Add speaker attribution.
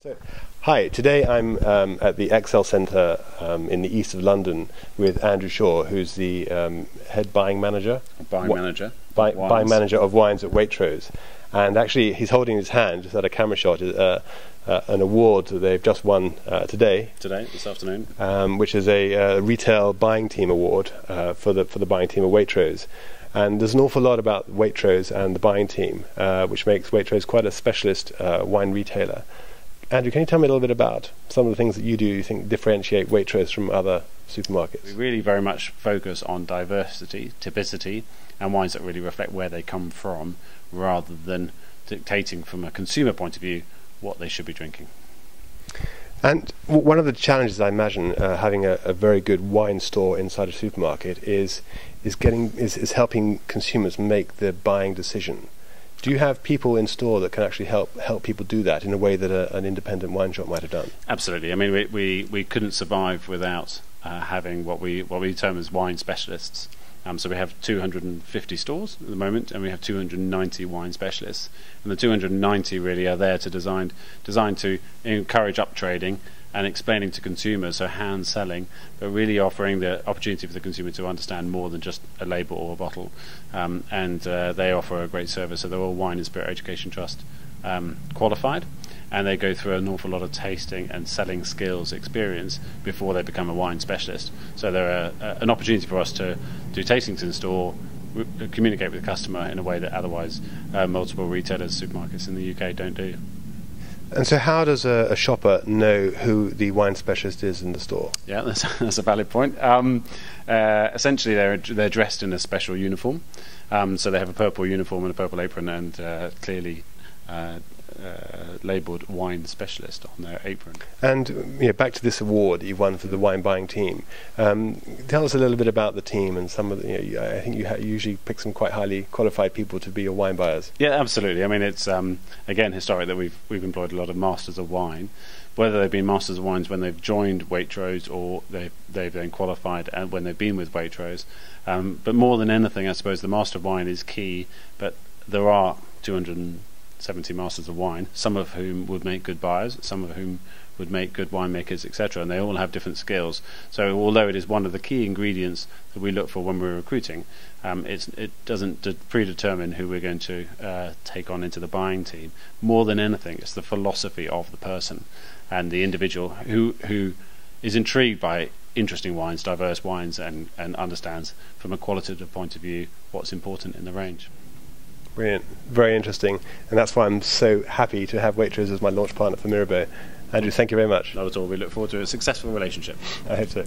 Speaker 1: So, hi, today I'm at the Excel Centre in the east of London with Andrew Shaw, who's the head buying manager.
Speaker 2: Buying manager
Speaker 1: of wines at Waitrose. And actually, he's holding in his hand, just at a camera shot, an award that they've just won today,
Speaker 2: this afternoon,
Speaker 1: which is a retail buying team award for the buying team of Waitrose. And there's an awful lot about Waitrose and the buying team, which makes Waitrose quite a specialist wine retailer. Andrew, can you tell me a little bit about some of the things that you do you think differentiate Waitrose from other supermarkets?
Speaker 2: We really very much focus on diversity, typicity, and wines that really reflect where they come from, rather than dictating from a consumer point of view what they should be drinking.
Speaker 1: And one of the challenges, I imagine, having a very good wine store inside a supermarket is helping consumers make the buying decision. Do you have people in store that can actually help people do that in a way that an independent wine shop might have done?
Speaker 2: Absolutely. I mean, we couldn't survive without having what we term as wine specialists. So we have 250 stores at the moment, and we have 290 wine specialists. And the 290 really are there to designed to encourage up trading and explaining to consumers, so hand selling, but really offering the opportunity for the consumer to understand more than just a label or a bottle. And they offer a great service. So they're all Wine and Spirit Education Trust qualified, and they go through an awful lot of tasting and selling skills experience before they become a wine specialist. So they're an opportunity for us to do tastings in store, communicate with the customer in a way that otherwise multiple retailers, supermarkets in the UK don't do.
Speaker 1: And so how does a shopper know who the wine specialist is in the store?
Speaker 2: Yeah, that's a valid point. Essentially, they're dressed in a special uniform. So they have a purple uniform and a purple apron, and clearly labelled wine specialist on their apron.
Speaker 1: And back to this award you won for the wine buying team. Tell us a little bit about the team and some of the, I think you usually pick some quite highly qualified people to be your wine buyers.
Speaker 2: Yeah, absolutely. I mean, it's again historic that we've employed a lot of masters of wine, whether they've been masters of wines when they've joined Waitrose or they've then qualified and when they've been with Waitrose. But more than anything, I suppose the master of wine is key. But there are 270 masters of wine, some of whom would make good buyers, some of whom would make good winemakers, etc., and they all have different skills. So although it is one of the key ingredients that we look for when we're recruiting, it doesn't predetermine who we're going to take on into the buying team. More than anything, it's the philosophy of the person and the individual who is intrigued by interesting wines, diverse wines, and understands from a qualitative point of view what's important in the range.
Speaker 1: Brilliant, very interesting, and that's why I'm so happy to have Waitrose as my launch partner for Mirabeau. Andrew, thank you very much.
Speaker 2: Not at all. We look forward to a successful relationship.
Speaker 1: I hope so.